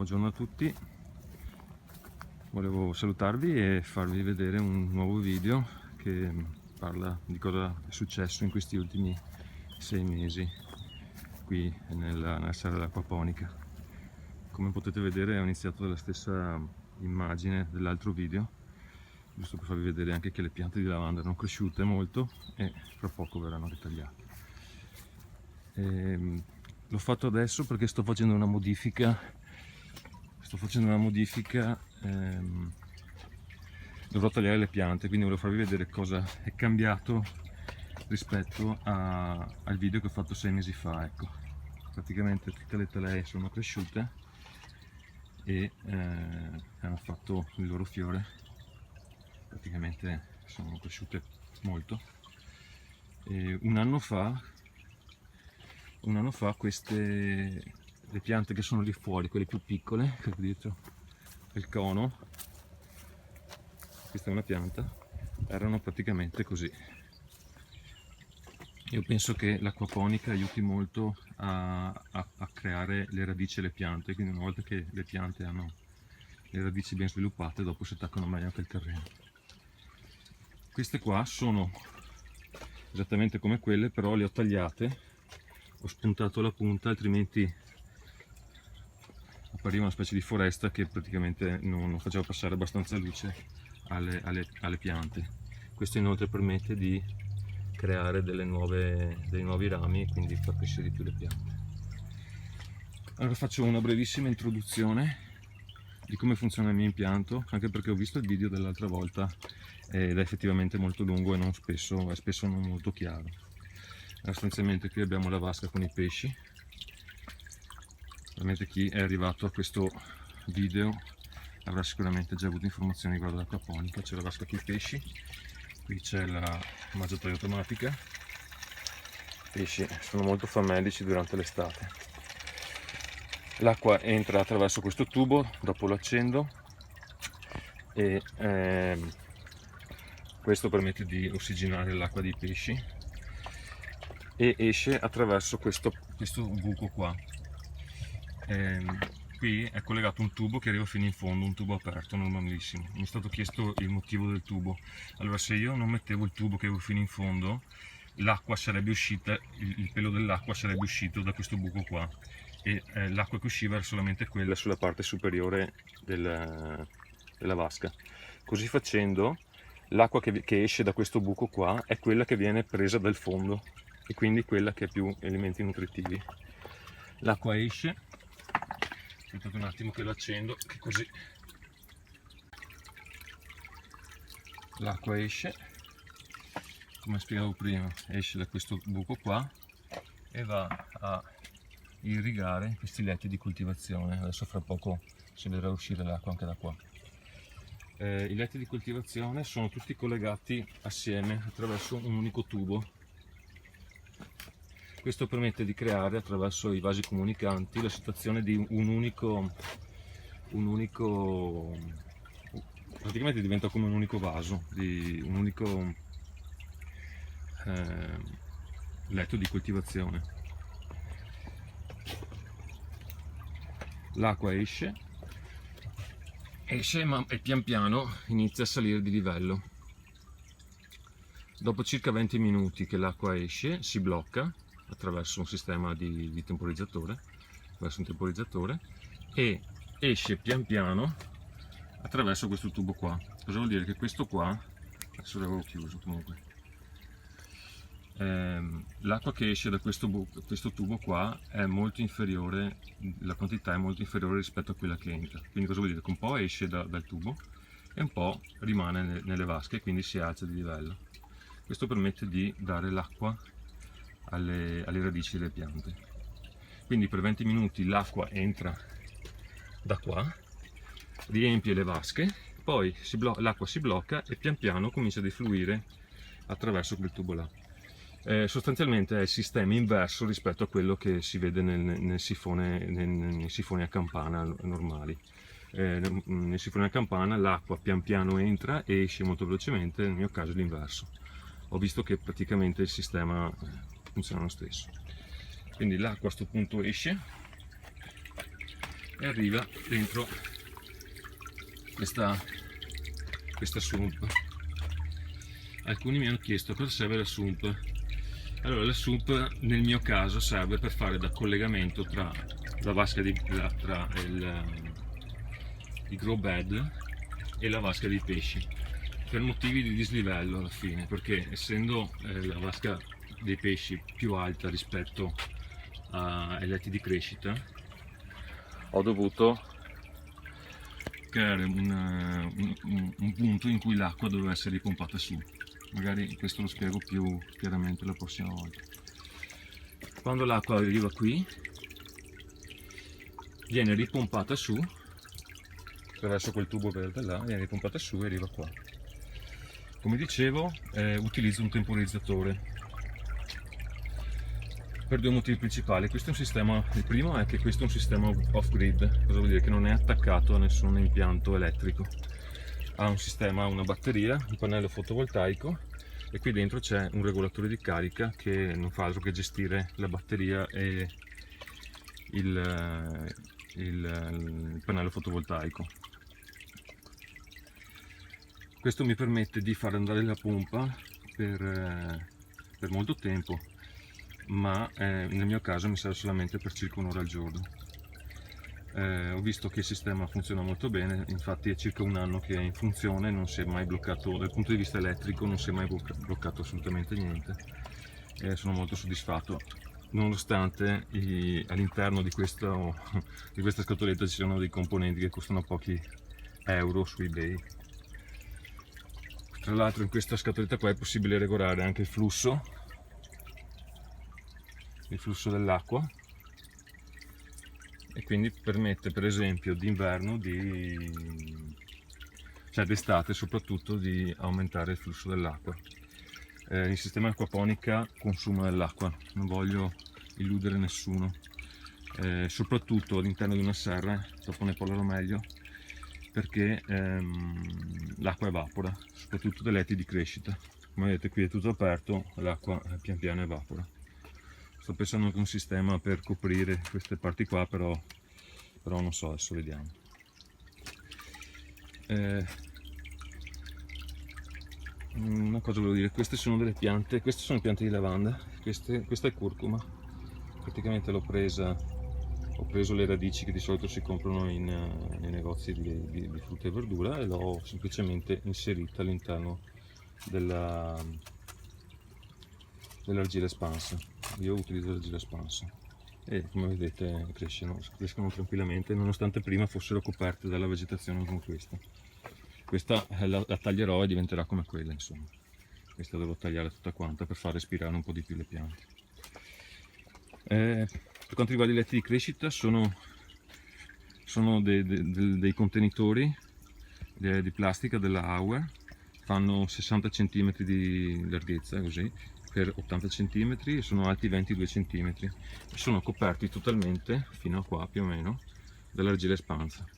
Buongiorno a tutti, volevo salutarvi e farvi vedere un nuovo video che parla di cosa è successo in questi ultimi 6 mesi qui nella serra dell'acquaponica. Come potete vedere ho iniziato dalla stessa immagine dell'altro video, giusto per farvi vedere anche che le piante di lavanda erano cresciute molto e fra poco verranno ritagliate. L'ho fatto adesso perché sto facendo una modifica, dovrò tagliare le piante, quindi volevo farvi vedere cosa è cambiato rispetto al video che ho fatto 6 mesi fa. Ecco, praticamente tutte le talee sono cresciute e hanno fatto il loro fiore, praticamente sono cresciute molto. E un anno fa le piante che sono lì fuori, quelle più piccole, dietro il cono, questa è una pianta, erano praticamente così. Io penso che l'acquaponica aiuti molto a creare le radici alle piante, quindi una volta che le piante hanno le radici ben sviluppate, dopo si attaccano meglio anche il terreno. Queste qua sono esattamente come quelle, però le ho tagliate, ho spuntato la punta, altrimenti appariva una specie di foresta che praticamente non faceva passare abbastanza luce alle piante. Questo inoltre permette di creare dei nuovi rami e quindi far crescere di più le piante. Allora faccio una brevissima introduzione di come funziona il mio impianto, anche perché ho visto il video dell'altra volta ed è effettivamente molto lungo e è spesso non molto chiaro. Sostanzialmente qui abbiamo la vasca con i pesci. Ovviamente chi è arrivato a questo video avrà sicuramente già avuto informazioni riguardo all'acquaponica. C'è la vasca con i pesci, qui c'è la mangiatoia automatica. I pesci sono molto famellici durante l'estate. L'acqua entra attraverso questo tubo, dopo lo accendo e questo permette di ossigenare l'acqua dei pesci e esce attraverso questo buco qua. Qui è collegato un tubo che arriva fino in fondo, un tubo aperto normalissimo. Mi è stato chiesto il motivo del tubo. Allora, se io non mettevo il tubo che arriva fino in fondo, l'acqua sarebbe uscita, il pelo dell'acqua sarebbe uscito da questo buco qua e l'acqua che usciva era solamente quella sulla parte superiore della vasca. Così facendo l'acqua che esce da questo buco qua è quella che viene presa dal fondo e quindi quella che ha più elementi nutritivi. L'acqua esce, aspettate un attimo che lo accendo, che così l'acqua esce, come spiegavo prima, esce da questo buco qua e va a irrigare questi letti di coltivazione. Adesso fra poco si vedrà uscire l'acqua anche da qua. I letti di coltivazione sono tutti collegati assieme attraverso un unico tubo. Questo permette di creare attraverso i vasi comunicanti la situazione di un unico, praticamente diventa come un unico vaso, un unico letto di coltivazione. L'acqua esce e pian piano inizia a salire di livello. Dopo circa 20 minuti che l'acqua esce, si blocca attraverso un sistema di temporizzatore, e esce pian piano attraverso questo tubo qua. Cosa vuol dire? Che questo qua, adesso l'avevo chiuso comunque, l'acqua che esce da questo tubo qua è molto inferiore, la quantità è molto inferiore rispetto a quella che entra. Quindi cosa vuol dire? Che un po' esce dal tubo e un po' rimane nelle vasche e quindi si alza di livello. Questo permette di dare l'acqua alle radici delle piante. Quindi per 20 minuti l'acqua entra da qua, riempie le vasche, poi l'acqua si blocca e pian piano comincia a defluire attraverso quel tubo là. Sostanzialmente è il sistema inverso rispetto a quello che si vede nei sifoni a campana normali. Nei sifoni a campana l'acqua pian piano entra e esce molto velocemente, nel mio caso è l'inverso. Ho visto che praticamente il sistema funziona lo stesso. Quindi l'acqua a questo punto esce, e arriva dentro questa sump. Alcuni mi hanno chiesto cosa serve la sump. Allora, la sump nel mio caso serve per fare da collegamento tra la vasca il grow bed e la vasca dei pesci, per motivi di dislivello alla fine, perché essendo la vasca dei pesci più alta rispetto ai letti di crescita, ho dovuto creare un punto in cui l'acqua doveva essere ripompata su. Magari questo lo spiego più chiaramente la prossima volta. Quando l'acqua arriva qui, viene ripompata su attraverso quel tubo verde là, viene ripompata su e arriva qua. Come dicevo, utilizzo un temporizzatore per due motivi principali. Questo è un sistema, il primo è che questo è un sistema off-grid, cosa vuol dire? Che non è attaccato a nessun impianto elettrico. Ha un sistema, una batteria, un pannello fotovoltaico, e qui dentro c'è un regolatore di carica che non fa altro che gestire la batteria e il pannello fotovoltaico. Questo mi permette di far andare la pompa per molto tempo, ma nel mio caso mi serve solamente per circa un'ora al giorno. Ho visto che il sistema funziona molto bene, infatti è circa un anno che è in funzione, non si è mai bloccato dal punto di vista elettrico, non si è mai bloccato assolutamente niente, e sono molto soddisfatto, nonostante all'interno di questa scatoletta ci siano dei componenti che costano pochi euro su eBay. Tra l'altro in questa scatoletta qua è possibile regolare anche il flusso dell'acqua, e quindi permette per esempio d'inverno, cioè d'estate soprattutto, di aumentare il flusso dell'acqua. Il sistema acquaponica consuma dell'acqua, non voglio illudere nessuno, soprattutto all'interno di una serra, dopo ne parlerò meglio, perché l'acqua evapora, soprattutto dai letti di crescita. Come vedete qui è tutto aperto, l'acqua pian piano evapora. Sto pensando anche a un sistema per coprire queste parti qua, però non so, adesso vediamo. Una cosa volevo dire, queste sono delle piante, queste sono piante di lavanda, questa è curcuma. Praticamente ho preso le radici che di solito si comprano nei negozi di frutta e verdura, e l'ho semplicemente inserita all'interno dell'argilla espansa. Io utilizzo l'argilla espansa e come vedete crescono tranquillamente, nonostante prima fossero coperte dalla vegetazione come questa. Questa la taglierò e diventerà come quella, insomma. Questa devo tagliare tutta quanta per far respirare un po' di più le piante. Per quanto riguarda i letti di crescita, sono dei contenitori di plastica della Auer, fanno 60 cm di larghezza, così, per 80 cm, e sono alti 22 cm. Sono coperti totalmente, fino a qua più o meno, dall'argilla espansa.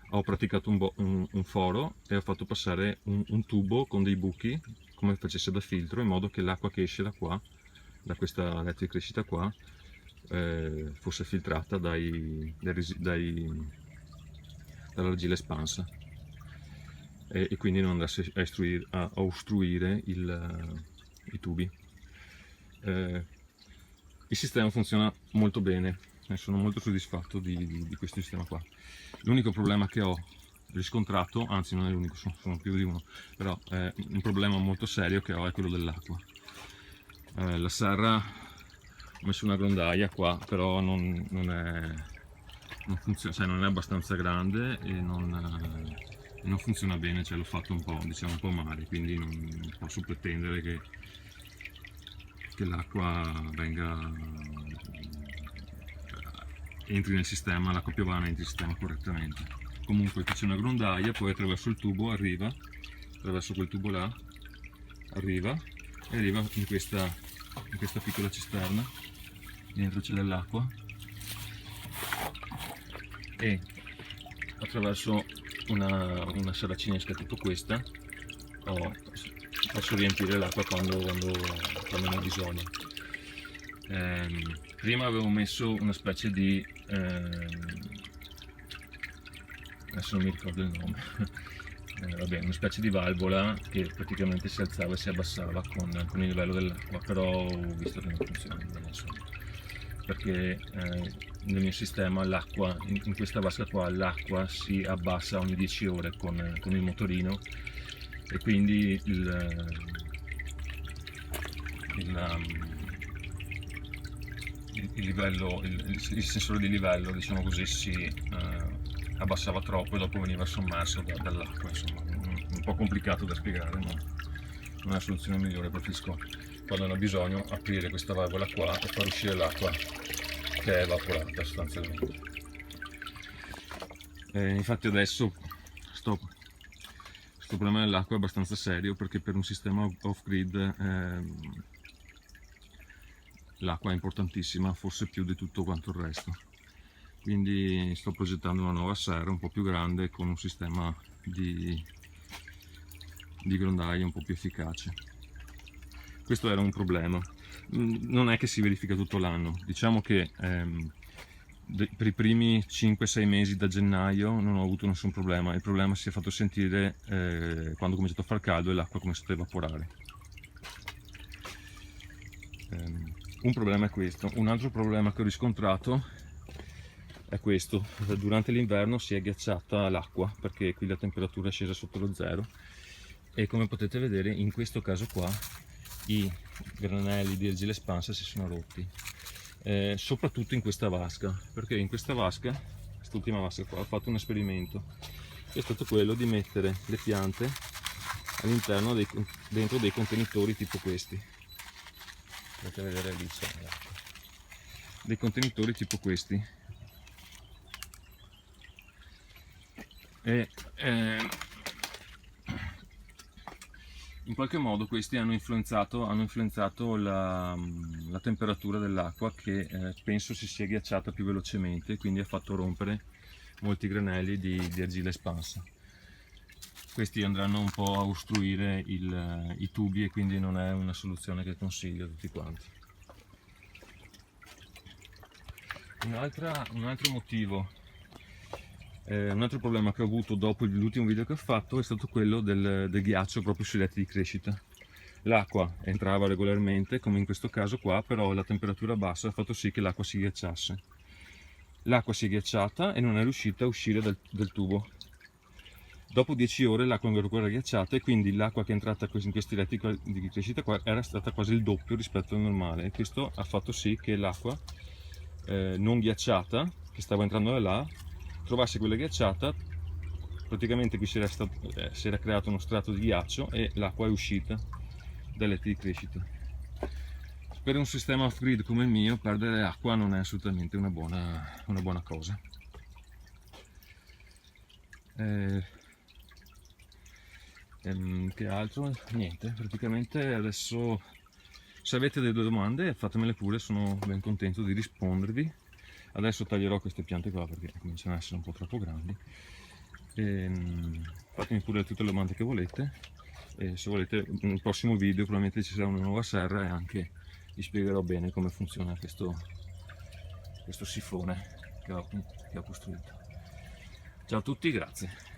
Ho praticato un foro e ho fatto passare un tubo con dei buchi, come facesse da filtro, in modo che l'acqua che esce da qua, da questa letto di crescita qua, fosse filtrata dall'argilla espansa, e quindi non andasse a ostruire i tubi. Il sistema funziona molto bene, sono molto soddisfatto di questo sistema qua. L'unico problema che ho riscontrato, anzi non è l'unico, sono più di uno, però un problema molto serio che ho è quello dell'acqua. La serra, ho messo una grondaia qua, però non funziona, cioè non è abbastanza grande e non funziona bene, cioè l'ho fatto un po' male, quindi non posso pretendere che l'acqua entri nel sistema, l'acqua piovana entri nel sistema correttamente. Comunque qui c'è una grondaia, poi attraverso il tubo arriva, attraverso quel tubo là, arriva in questa piccola cisterna, dentro c'è dell'acqua, e attraverso una saracinesca tipo questa posso riempire l'acqua quando ne ho bisogno. Prima avevo messo una specie di adesso non mi ricordo il nome. Vabbè, una specie di valvola che praticamente si alzava e si abbassava con il livello dell'acqua, però ho visto che non funziona bene, insomma, perché nel mio sistema l'acqua, in questa vasca qua, l'acqua si abbassa ogni 10 ore con il motorino, e quindi il sensore di livello, diciamo così, si abbassava troppo e dopo veniva sommerso dall'acqua. Insomma, un po' complicato da spiegare, ma non è la soluzione migliore. Preferisco, quando ne ho bisogno, aprire questa valvola qua e far uscire l'acqua che è evaporata sostanzialmente. Infatti adesso questo problema dell'acqua è abbastanza serio, perché per un sistema off-grid l'acqua è importantissima, forse più di tutto quanto il resto. Quindi sto progettando una nuova serra un po' più grande, con un sistema di grondaie un po' più efficace. Questo era un problema, non è che si verifica tutto l'anno, diciamo che per i primi 5-6 mesi da gennaio non ho avuto nessun problema. Il problema si è fatto sentire quando ho cominciato a far caldo e l'acqua ha cominciato a evaporare. Un problema è questo. Un altro problema che ho riscontrato è questo: durante l'inverno si è ghiacciata l'acqua, perché qui la temperatura è scesa sotto lo zero, e come potete vedere in questo caso qua i granelli di argilla espansa si sono rotti, soprattutto in questa vasca, perché in questa vasca, quest'ultima vasca qua, ho fatto un esperimento, che è stato quello di mettere le piante all'interno dentro dei contenitori tipo questi. Potete vedere lì c'è dei contenitori tipo questi, e in qualche modo questi hanno influenzato la temperatura dell'acqua, che penso si sia ghiacciata più velocemente, quindi ha fatto rompere molti granelli di argilla espansa. Questi andranno un po' a ostruire i tubi, e quindi non è una soluzione che consiglio a tutti quanti. Un altro motivo, un altro problema che ho avuto dopo l'ultimo video che ho fatto è stato quello del ghiaccio proprio sui letti di crescita. L'acqua entrava regolarmente, come in questo caso qua, però la temperatura bassa ha fatto sì che l'acqua si ghiacciasse. L'acqua si è ghiacciata e non è riuscita a uscire dal tubo. Dopo 10 ore l'acqua è ancora ghiacciata, e quindi l'acqua che è entrata in questi letti di crescita qua era stata quasi il doppio rispetto al normale, e questo ha fatto sì che l'acqua non ghiacciata che stava entrando da là trovasse quella ghiacciata. Praticamente qui si era creato uno strato di ghiaccio e l'acqua è uscita dai letti di crescita. Per un sistema off-grid come il mio, perdere acqua non è assolutamente una buona cosa. Che altro? Niente, praticamente adesso, se avete delle domande fatemele pure, sono ben contento di rispondervi. Adesso taglierò queste piante qua perché cominciano ad essere un po' troppo grandi. Fatemi pure tutte le domande che volete, e se volete nel prossimo video probabilmente ci sarà una nuova serra, e anche vi spiegherò bene come funziona questo sifone che ho costruito. Ciao a tutti, grazie.